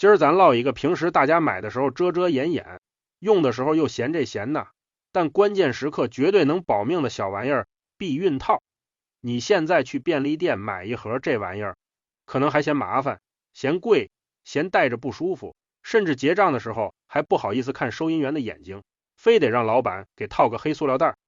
今儿咱唠一个平时大家买的时候遮遮掩掩，用的时候又嫌这嫌那，但关键时刻绝对能保命的小玩意儿——避孕套。你现在去便利店买一盒这玩意儿，可能还嫌麻烦，嫌贵，嫌戴着不舒服，甚至结账的时候还不好意思看收银员的眼睛，非得让老板给套个黑塑料袋。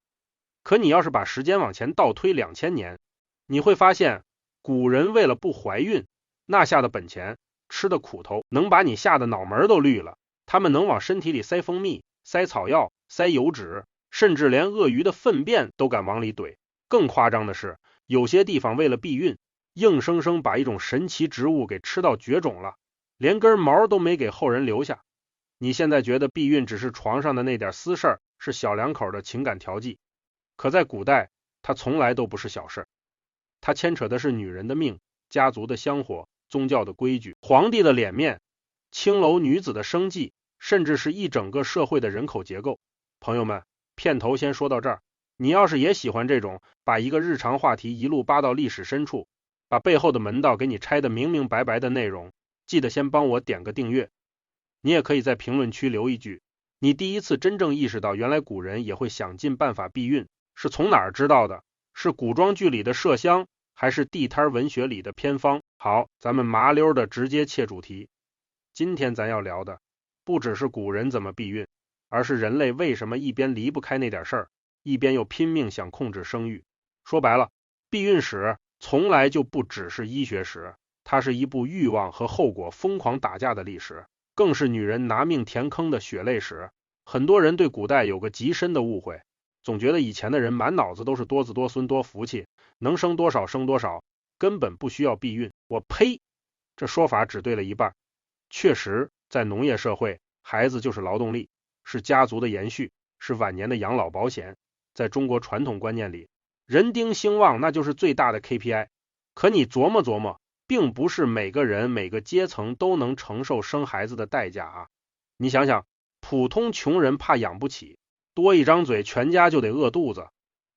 可你要是把时间往前倒推2000年，你会发现古人为了不怀孕，那下的本钱，吃的苦头，能把你吓得脑门都绿了。他们能往身体里塞蜂蜜、塞草药、塞油脂，甚至连鳄鱼的粪便都敢往里怼。更夸张的是，有些地方为了避孕，硬生生把一种神奇植物给吃到绝种了，连根毛都没给后人留下。你现在觉得避孕只是床上的那点私事儿，是小两口的情感调剂，可在古代，它从来都不是小事，它牵扯的是女人的命、家族的香火、宗教的规矩、皇帝的脸面、青楼女子的生计，甚至是一整个社会的人口结构。朋友们，片头先说到这儿，你要是也喜欢这种把一个日常话题一路扒到历史深处，把背后的门道给你拆得明明白白的内容，记得先帮我点个订阅。你也可以在评论区留一句，你第一次真正意识到原来古人也会想尽办法避孕，是从哪儿知道的？是古装剧里的麝香，还是地摊文学里的偏方？好，咱们麻溜的直接切主题。今天咱要聊的不只是古人怎么避孕，而是人类为什么一边离不开那点事儿，一边又拼命想控制生育。说白了，避孕史从来就不只是医学史，它是一部欲望和后果疯狂打架的历史，更是女人拿命填坑的血泪史。很多人对古代有个极深的误会，总觉得以前的人满脑子都是多子多孙多福气，能生多少生多少，根本不需要避孕。我呸，这说法只对了一半。确实，在农业社会，孩子就是劳动力，是家族的延续，是晚年的养老保险。在中国传统观念里，人丁兴旺那就是最大的 KPI。可你琢磨琢磨，并不是每个人每个阶层都能承受生孩子的代价啊。你想想，普通穷人怕养不起，多一张嘴全家就得饿肚子，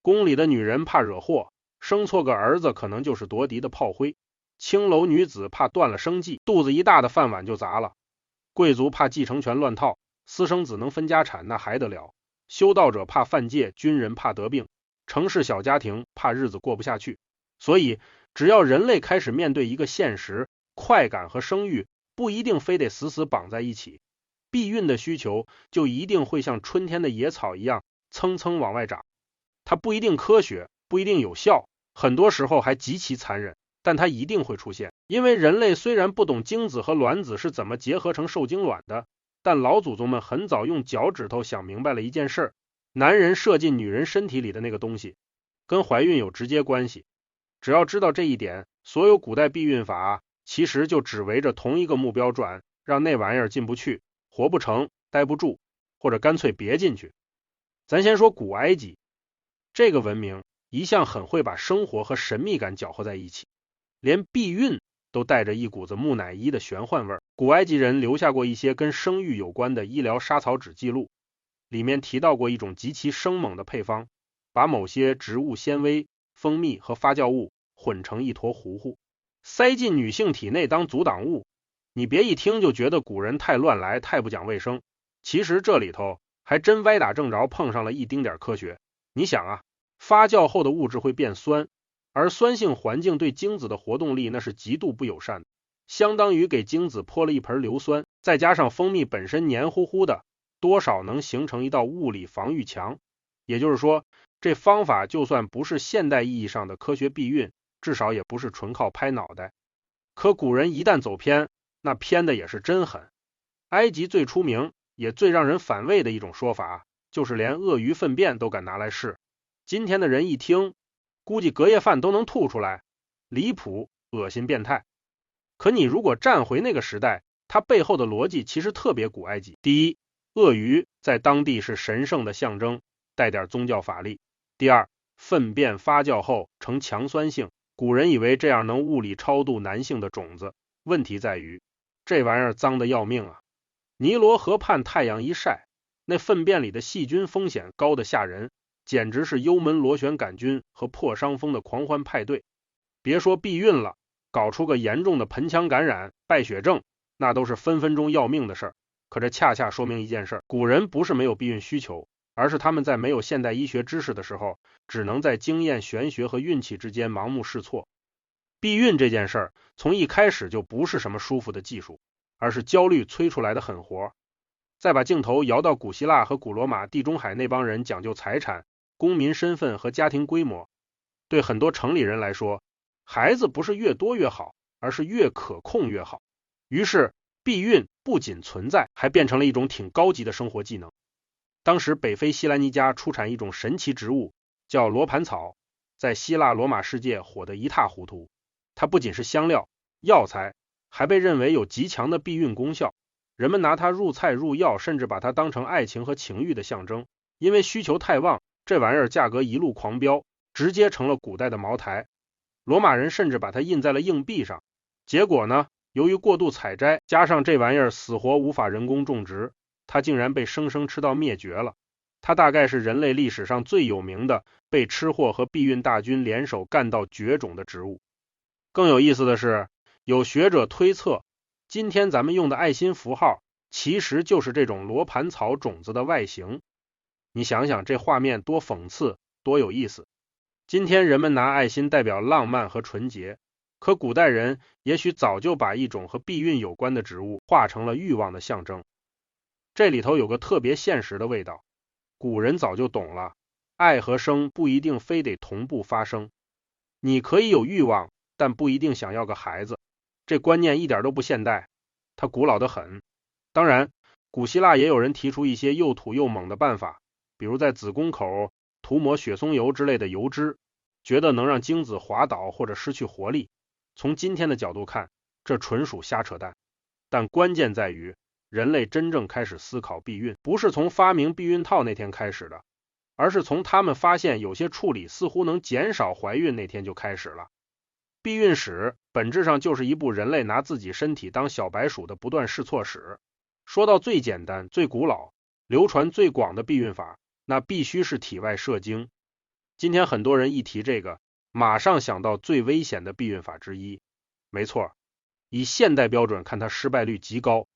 宫里的女人怕惹祸，生错个儿子可能就是夺嫡的炮灰，青楼女子怕断了生计，肚子一大的饭碗就砸了，贵族怕继承权乱套，私生子能分家产那还得了，修道者怕犯戒，军人怕得病，城市小家庭怕日子过不下去。所以只要人类开始面对一个现实，快感和生育不一定非得死死绑在一起，避孕的需求就一定会像春天的野草一样蹭蹭往外长。它不一定科学，不一定有效，很多时候还极其残忍，但它一定会出现。因为人类虽然不懂精子和卵子是怎么结合成受精卵的，但老祖宗们很早用脚趾头想明白了一件事，男人射进女人身体里的那个东西跟怀孕有直接关系。只要知道这一点，所有古代避孕法其实就只围着同一个目标转，让那玩意儿进不去，活不成，待不住，或者干脆别进去。咱先说古埃及，这个文明一向很会把生活和神秘感搅和在一起，连避孕都带着一股子木乃伊的玄幻味儿。古埃及人留下过一些跟生育有关的医疗沙草纸记录，里面提到过一种极其生猛的配方，把某些植物纤维、蜂蜜和发酵物混成一坨糊糊，塞进女性体内当阻挡物。你别一听就觉得古人太乱来，太不讲卫生，其实这里头还真歪打正着碰上了一丁点科学。你想啊，发酵后的物质会变酸，而酸性环境对精子的活动力那是极度不友善的，相当于给精子泼了一盆硫酸，再加上蜂蜜本身黏糊糊的，多少能形成一道物理防御墙。也就是说，这方法就算不是现代意义上的科学避孕，至少也不是纯靠拍脑袋。可古人一旦走偏，那偏的也是真狠。埃及最出名也最让人反胃的一种说法，就是连鳄鱼粪便都敢拿来试。今天的人一听，估计隔夜饭都能吐出来，离谱、恶心、变态。可你如果站回那个时代，它背后的逻辑其实特别古埃及。第一，鳄鱼在当地是神圣的象征，带点宗教法力。第二，粪便发酵后呈强酸性，古人以为这样能物理超度男性的种子。问题在于，这玩意儿脏得要命啊！尼罗河畔太阳一晒，那粪便里的细菌风险高得吓人，简直是幽门螺旋杆菌和破伤风的狂欢派对。别说避孕了，搞出个严重的盆腔感染、败血症，那都是分分钟要命的事儿。可这恰恰说明一件事，古人不是没有避孕需求，而是他们在没有现代医学知识的时候，只能在经验、玄学和运气之间盲目试错。避孕这件事儿，从一开始就不是什么舒服的技术，而是焦虑催出来的狠活。再把镜头摇到古希腊和古罗马、地中海那帮人讲究财产、公民身份和家庭规模，对很多城里人来说，孩子不是越多越好，而是越可控越好。于是避孕不仅存在，还变成了一种挺高级的生活技能。当时北非西兰尼加出产一种神奇植物，叫罗盘草，在希腊罗马世界火得一塌糊涂。它不仅是香料、药材，还被认为有极强的避孕功效。人们拿它入菜入药，甚至把它当成爱情和情欲的象征。因为需求太旺，这玩意儿价格一路狂飙，直接成了古代的茅台。罗马人甚至把它印在了硬币上。结果呢，由于过度采摘，加上这玩意儿死活无法人工种植，它竟然被生生吃到灭绝了。它大概是人类历史上最有名的被吃货和避孕大军联手干到绝种的植物。更有意思的是，有学者推测，今天咱们用的爱心符号其实就是这种罗盘草种子的外形。你想想这画面多讽刺，多有意思。今天人们拿爱心代表浪漫和纯洁，可古代人也许早就把一种和避孕有关的植物画成了欲望的象征。这里头有个特别现实的味道，古人早就懂了，爱和生不一定非得同步发生。你可以有欲望，但不一定想要个孩子。这观念一点都不现代，它古老得很。当然，古希腊也有人提出一些又土又猛的办法，比如在子宫口涂抹雪松油之类的油脂，觉得能让精子滑倒或者失去活力。从今天的角度看，这纯属瞎扯淡。但关键在于，人类真正开始思考避孕，不是从发明避孕套那天开始的，而是从他们发现有些处理似乎能减少怀孕那天就开始了。避孕史本质上就是一部人类拿自己身体当小白鼠的不断试错史。说到最简单、最古老、流传最广的避孕法，那必须是体外射精。今天很多人一提这个，马上想到最危险的避孕法之一。没错，以现代标准看，它失败率极高。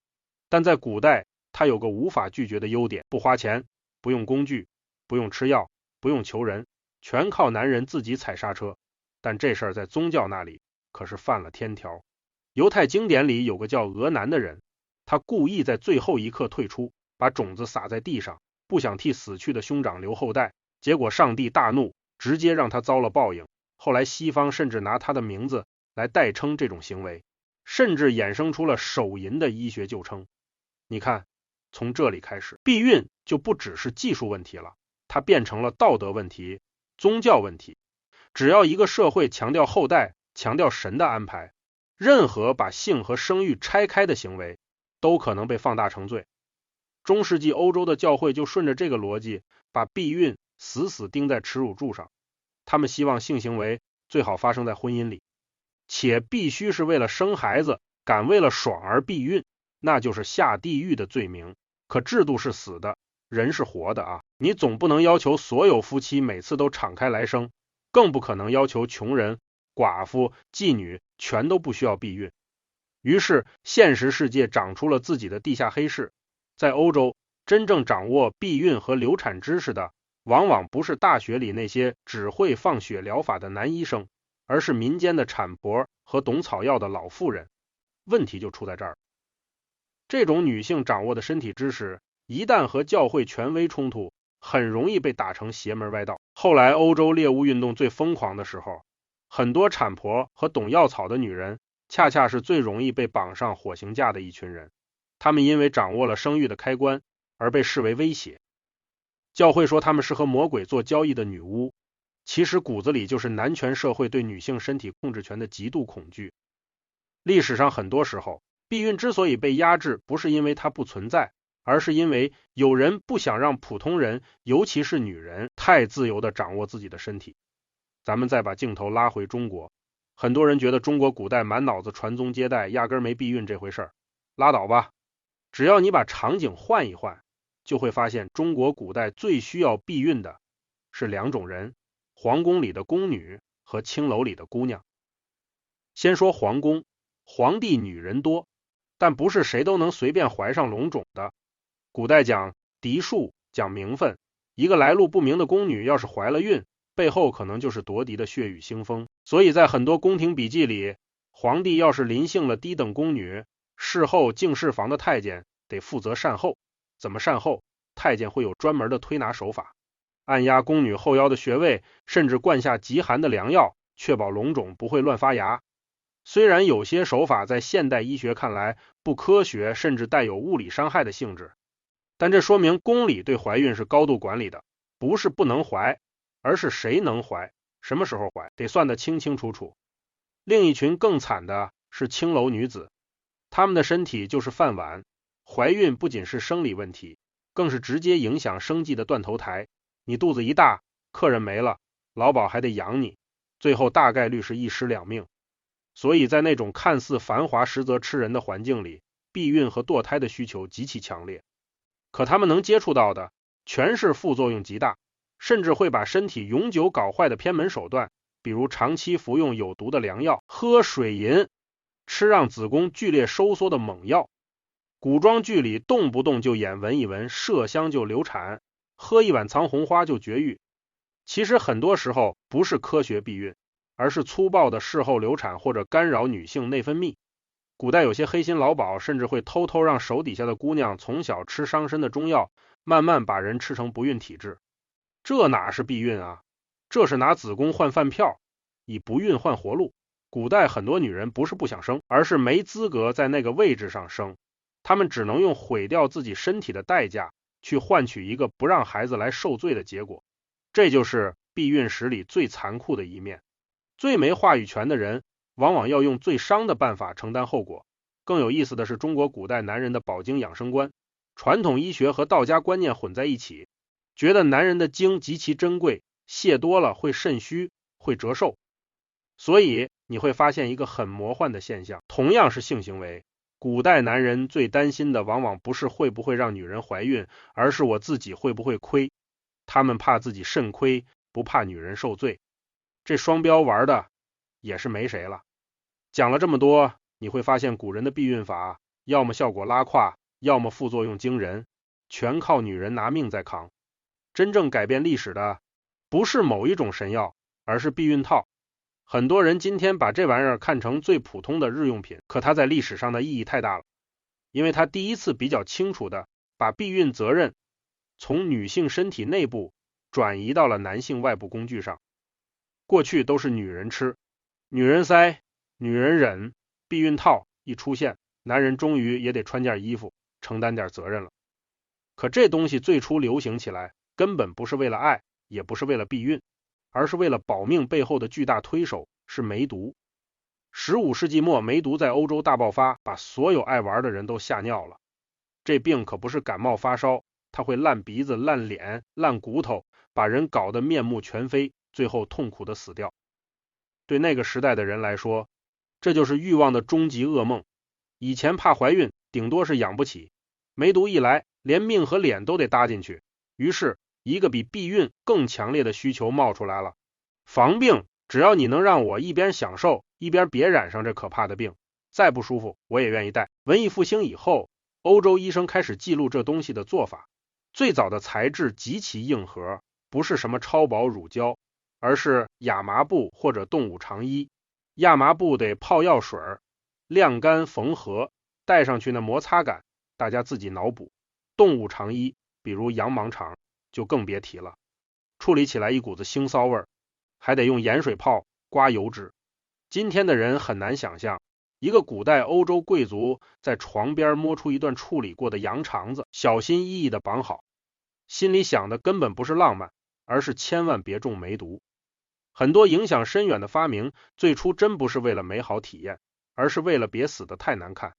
但在古代，它有个无法拒绝的优点：不花钱，不用工具，不用吃药，不用求人，全靠男人自己踩刹车。但这事儿在宗教那里可是犯了天条。犹太经典里有个叫俄南的人，他故意在最后一刻退出，把种子撒在地上，不想替死去的兄长留后代。结果上帝大怒，直接让他遭了报应。后来西方甚至拿他的名字来代称这种行为，甚至衍生出了手淫的医学旧称。你看，从这里开始，避孕就不只是技术问题了，它变成了道德问题、宗教问题。只要一个社会强调后代，强调神的安排，任何把性和生育拆开的行为都可能被放大成罪。中世纪欧洲的教会就顺着这个逻辑，把避孕死死钉在耻辱柱上。他们希望性行为最好发生在婚姻里，且必须是为了生孩子，敢为了爽而避孕，那就是下地狱的罪名。可制度是死的，人是活的啊！你总不能要求所有夫妻每次都敞开来生，更不可能要求穷人、寡妇、妓女全都不需要避孕。于是现实世界长出了自己的地下黑市。在欧洲，真正掌握避孕和流产知识的，往往不是大学里那些只会放血疗法的男医生，而是民间的产婆和懂草药的老妇人。问题就出在这儿，这种女性掌握的身体知识，一旦和教会权威冲突，很容易被打成邪门歪道。后来欧洲猎巫运动最疯狂的时候，很多产婆和懂药草的女人，恰恰是最容易被绑上火刑架的一群人。他们因为掌握了生育的开关，而被视为威胁。教会说他们是和魔鬼做交易的女巫，其实骨子里就是男权社会对女性身体控制权的极度恐惧。历史上很多时候，避孕之所以被压制，不是因为它不存在，而是因为有人不想让普通人，尤其是女人，太自由地掌握自己的身体。咱们再把镜头拉回中国，很多人觉得中国古代满脑子传宗接代，压根没避孕这回事儿。拉倒吧，只要你把场景换一换，就会发现中国古代最需要避孕的是两种人：皇宫里的宫女和青楼里的姑娘。先说皇宫，皇帝女人多，但不是谁都能随便怀上龙种的。古代讲嫡庶，讲名分，一个来路不明的宫女要是怀了孕，背后可能就是夺嫡的血雨腥风。所以在很多宫廷笔记里，皇帝要是临幸了低等宫女，事后净室房的太监得负责善后。怎么善后？太监会有专门的推拿手法，按压宫女后腰的穴位，甚至灌下极寒的良药，确保龙种不会乱发芽。虽然有些手法在现代医学看来不科学，甚至带有物理伤害的性质，但这说明宫里对怀孕是高度管理的，不是不能怀，而是谁能怀，什么时候怀，得算得清清楚楚。另一群更惨的是青楼女子，她们的身体就是饭碗，怀孕不仅是生理问题，更是直接影响生计的断头台。你肚子一大，客人没了，劳保还得养你，最后大概率是一尸两命。所以在那种看似繁华实则吃人的环境里，避孕和堕胎的需求极其强烈。可他们能接触到的全是副作用极大，甚至会把身体永久搞坏的偏门手段，比如长期服用有毒的良药、喝水银、吃让子宫剧烈收缩的猛药。古装剧里动不动就演闻一闻麝香就流产，喝一碗藏红花就绝育。其实很多时候不是科学避孕，而是粗暴的事后流产或者干扰女性内分泌。古代有些黑心劳保甚至会偷偷让手底下的姑娘从小吃伤身的中药，慢慢把人吃成不孕体质。这哪是避孕啊，这是拿子宫换饭票，以不孕换活路。古代很多女人不是不想生，而是没资格在那个位置上生，她们只能用毁掉自己身体的代价去换取一个不让孩子来受罪的结果。这就是避孕史里最残酷的一面。最没话语权的人往往要用最伤的办法承担后果。更有意思的是中国古代男人的保精养生观，传统医学和道家观念混在一起，觉得男人的精极其珍贵，泄多了会肾虚，会折寿。所以你会发现一个很魔幻的现象，同样是性行为，古代男人最担心的往往不是会不会让女人怀孕，而是我自己会不会亏。他们怕自己肾亏，不怕女人受罪。这双标玩的也是没谁了。讲了这么多，你会发现古人的避孕法要么效果拉胯，要么副作用惊人，全靠女人拿命在扛。真正改变历史的不是某一种神药，而是避孕套。很多人今天把这玩意儿看成最普通的日用品，可它在历史上的意义太大了，因为它第一次比较清楚的把避孕责任从女性身体内部转移到了男性外部工具上。过去都是女人吃，女人塞，女人忍，避孕套一出现，男人终于也得穿件衣服，承担点责任了。可这东西最初流行起来，根本不是为了爱，也不是为了避孕，而是为了保命背后的巨大推手是梅毒。15世纪末，梅毒在欧洲大爆发，把所有爱玩的人都吓尿了。这病可不是感冒发烧，它会烂鼻子、烂脸、烂骨头，把人搞得面目全非，最后痛苦的死掉。对那个时代的人来说，这就是欲望的终极噩梦。以前怕怀孕，顶多是养不起，梅毒一来，连命和脸都得搭进去。于是一个比避孕更强烈的需求冒出来了，防病，只要你能让我一边享受，一边别染上这可怕的病，再不舒服我也愿意带。文艺复兴以后，欧洲医生开始记录这东西的做法。最早的材质极其硬核，不是什么超薄乳胶，而是亚麻布或者动物肠衣。亚麻布得泡药水，晾干缝合，戴上去那摩擦感大家自己脑补。动物肠衣比如羊盲肠就更别提了，处理起来一股子腥骚味，还得用盐水泡，刮油脂。今天的人很难想象，一个古代欧洲贵族在床边摸出一段处理过的羊肠子，小心翼翼地绑好，心里想的根本不是浪漫，而是千万别中梅毒。很多影响深远的发明，最初真不是为了美好体验，而是为了别死得太难看。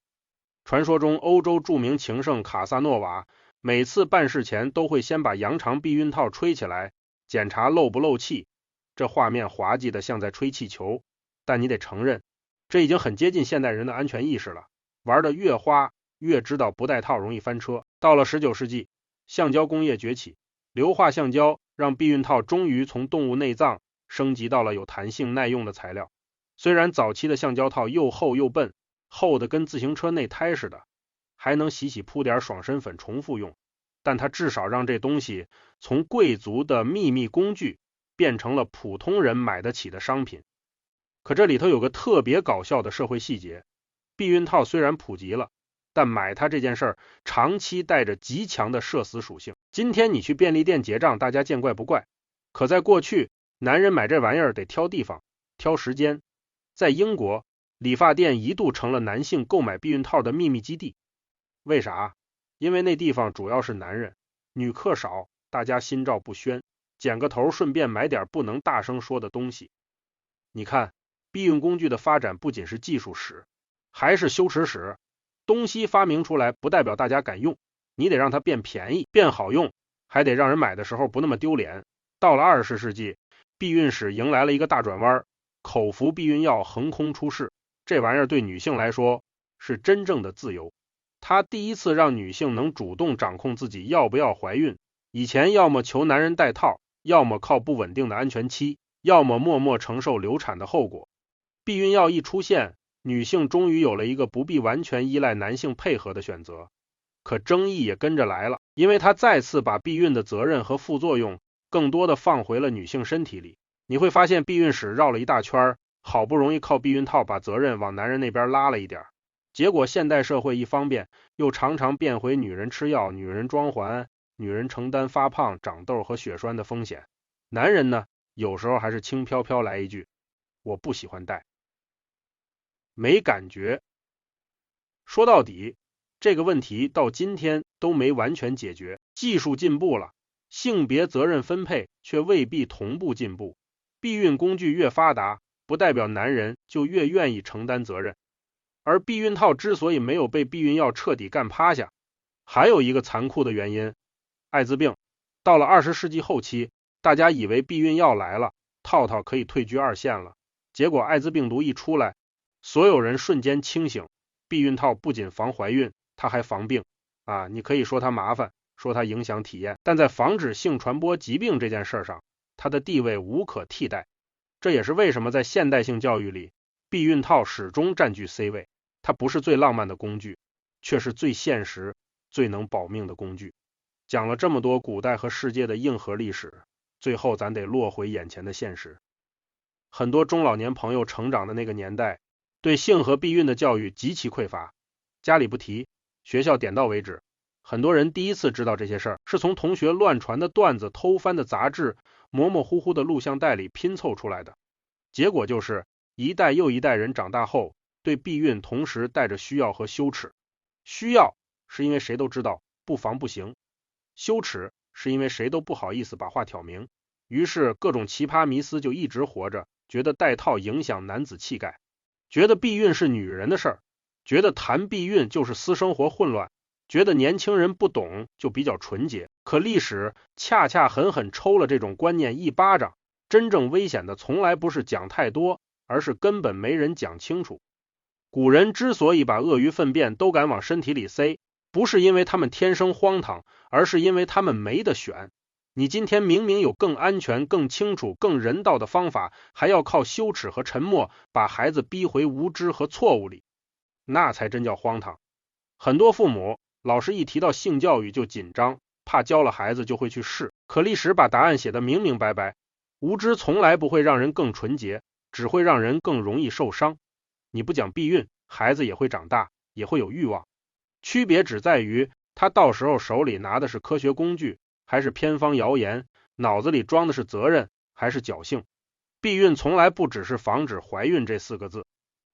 传说中欧洲著名情圣卡萨诺瓦每次办事前都会先把羊肠避孕套吹起来，检查漏不漏气。这画面滑稽的像在吹气球，但你得承认，这已经很接近现代人的安全意识了。玩得越花，越知道不带套容易翻车。到了19世纪，橡胶工业崛起，硫化橡胶让避孕套终于从动物内脏升级到了有弹性耐用的材料。虽然早期的橡胶套又厚又笨，厚的跟自行车内胎似的，还能洗铺点爽身粉重复用，但它至少让这东西从贵族的秘密工具变成了普通人买得起的商品。可这里头有个特别搞笑的社会细节，避孕套虽然普及了，但买它这件事儿长期带着极强的社死属性。今天你去便利店结账，大家见怪不怪，可在过去，男人买这玩意儿得挑地方，挑时间。在英国，理发店一度成了男性购买避孕套的秘密基地。为啥？因为那地方主要是男人，女客少，大家心照不宣，剪个头顺便买点不能大声说的东西。你看，避孕工具的发展不仅是技术史，还是羞耻史。东西发明出来不代表大家敢用，你得让它变便宜变好用，还得让人买的时候不那么丢脸。到了20世纪，避孕史迎来了一个大转弯，口服避孕药横空出世。这玩意儿对女性来说是真正的自由，它第一次让女性能主动掌控自己要不要怀孕。以前要么求男人戴套，要么靠不稳定的安全期，要么默默承受流产的后果。避孕药一出现，女性终于有了一个不必完全依赖男性配合的选择。可争议也跟着来了，因为它再次把避孕的责任和副作用更多的放回了女性身体里。你会发现避孕史绕了一大圈，好不容易靠避孕套把责任往男人那边拉了一点，结果现代社会一方便，又常常变回女人吃药、女人装环、女人承担发胖、长痘和血栓的风险。男人呢，有时候还是轻飘飘来一句，我不喜欢戴，没感觉。说到底，这个问题到今天都没完全解决。技术进步了，性别责任分配却未必同步进步。避孕工具越发达，不代表男人就越愿意承担责任。而避孕套之所以没有被避孕药彻底干趴下，还有一个残酷的原因，艾滋病。到了20世纪后期，大家以为避孕药来了，套套可以退居二线了。结果艾滋病毒一出来，所有人瞬间清醒，避孕套不仅防怀孕，它还防病啊！你可以说它麻烦，说它影响体验，但在防止性传播疾病这件事上，它的地位无可替代。这也是为什么在现代性教育里，避孕套始终占据 C 位。它不是最浪漫的工具，却是最现实、最能保命的工具。讲了这么多古代和世界的硬核历史，最后咱得落回眼前的现实。很多中老年朋友成长的那个年代，对性和避孕的教育极其匮乏，家里不提，学校点到为止。很多人第一次知道这些事儿，是从同学乱传的段子、偷翻的杂志、模模糊糊的录像带里拼凑出来的。结果就是一代又一代人长大后，对避孕同时带着需要和羞耻。需要是因为谁都知道不防不行，羞耻是因为谁都不好意思把话挑明。于是各种奇葩迷思就一直活着，觉得戴套影响男子气概，觉得避孕是女人的事儿，觉得谈避孕就是私生活混乱，觉得年轻人不懂就比较纯洁。可历史恰恰狠狠抽了这种观念一巴掌。真正危险的从来不是讲太多，而是根本没人讲清楚。古人之所以把鳄鱼粪便都敢往身体里塞，不是因为他们天生荒唐，而是因为他们没得选。你今天明明有更安全、更清楚、更人道的方法，还要靠羞耻和沉默把孩子逼回无知和错误里，那才真叫荒唐。很多父母老师一提到性教育就紧张，怕教了孩子就会去试。可历史把答案写得明明白白，无知从来不会让人更纯洁，只会让人更容易受伤。你不讲避孕，孩子也会长大，也会有欲望。区别只在于他到时候手里拿的是科学工具，还是偏方谣言，脑子里装的是责任，还是侥幸。避孕从来不只是防止怀孕这4个字，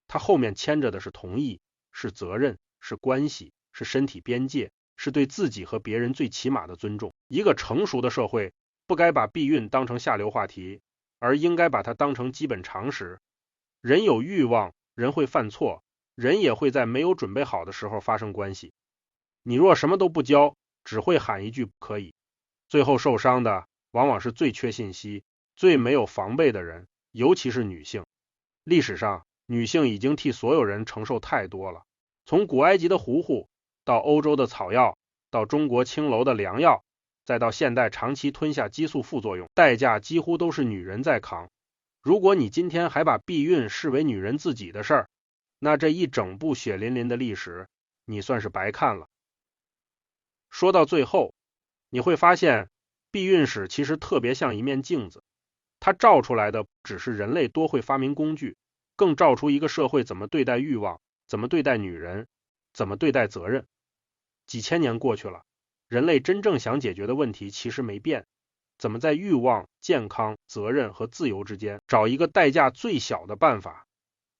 它后面牵着的是同意，是责任，是关系，是身体边界，是对自己和别人最起码的尊重。一个成熟的社会不该把避孕当成下流话题，而应该把它当成基本常识。人有欲望，人会犯错，人也会在没有准备好的时候发生关系。你若什么都不教，只会喊一句不可以，最后受伤的往往是最缺信息、最没有防备的人，尤其是女性。历史上，女性已经替所有人承受太多了，从古埃及的糊糊，到欧洲的草药，到中国青楼的良药，再到现代长期吞下激素副作用，代价几乎都是女人在扛。如果你今天还把避孕视为女人自己的事儿，那这一整部血淋淋的历史，你算是白看了。说到最后，你会发现避孕史其实特别像一面镜子，它照出来的不只是人类多会发明工具，更照出一个社会怎么对待欲望，怎么对待女人，怎么对待责任。几千年过去了，人类真正想解决的问题其实没变，怎么在欲望、健康、责任和自由之间找一个代价最小的办法。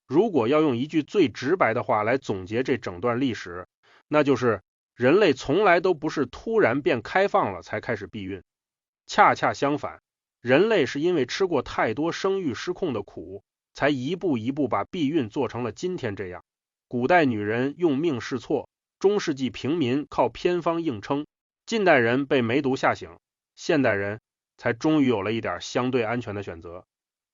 如果要用一句最直白的话来总结这整段历史，那就是人类从来都不是突然变开放了才开始避孕，恰恰相反，人类是因为吃过太多生育失控的苦，才一步一步把避孕做成了今天这样。古代女人用命试错，中世纪平民靠偏方硬撑，近代人被梅毒吓醒，现代人才终于有了一点相对安全的选择。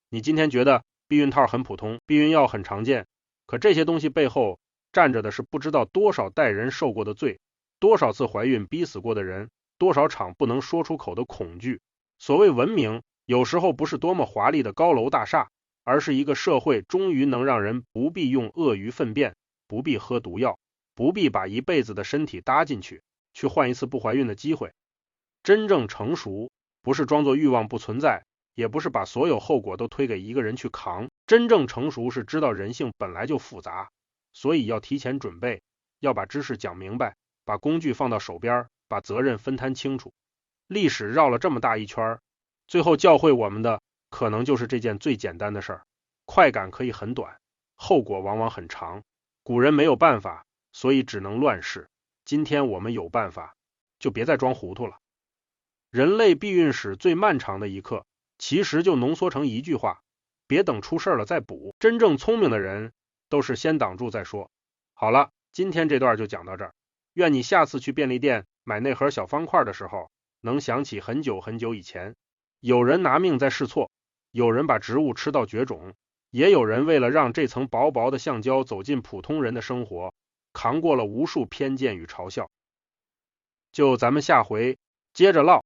你今天觉得避孕套很普通，避孕药很常见，可这些东西背后站着的是不知道多少代人受过的罪，多少次怀孕逼死过的人，多少场不能说出口的恐惧。所谓文明，有时候不是多么华丽的高楼大厦，而是一个社会终于能让人不必用鳄鱼粪便，不必喝毒药，不必把一辈子的身体搭进去，去换一次不怀孕的机会。真正成熟，不是装作欲望不存在，也不是把所有后果都推给一个人去扛。真正成熟是知道人性本来就复杂，所以要提前准备，要把知识讲明白，把工具放到手边，把责任分摊清楚。历史绕了这么大一圈，最后教会我们的可能就是这件最简单的事儿。快感可以很短，后果往往很长。古人没有办法，所以只能乱试。今天我们有办法，就别再装糊涂了。人类避孕史最漫长的一刻，其实就浓缩成一句话：别等出事了再补。真正聪明的人都是先挡住再说。好了，今天这段就讲到这儿。愿你下次去便利店买那盒小方块的时候，能想起很久很久以前，有人拿命在试错，有人把植物吃到绝种，也有人为了让这层薄薄的橡胶走进普通人的生活，扛过了无数偏见与嘲笑。就咱们下回接着唠。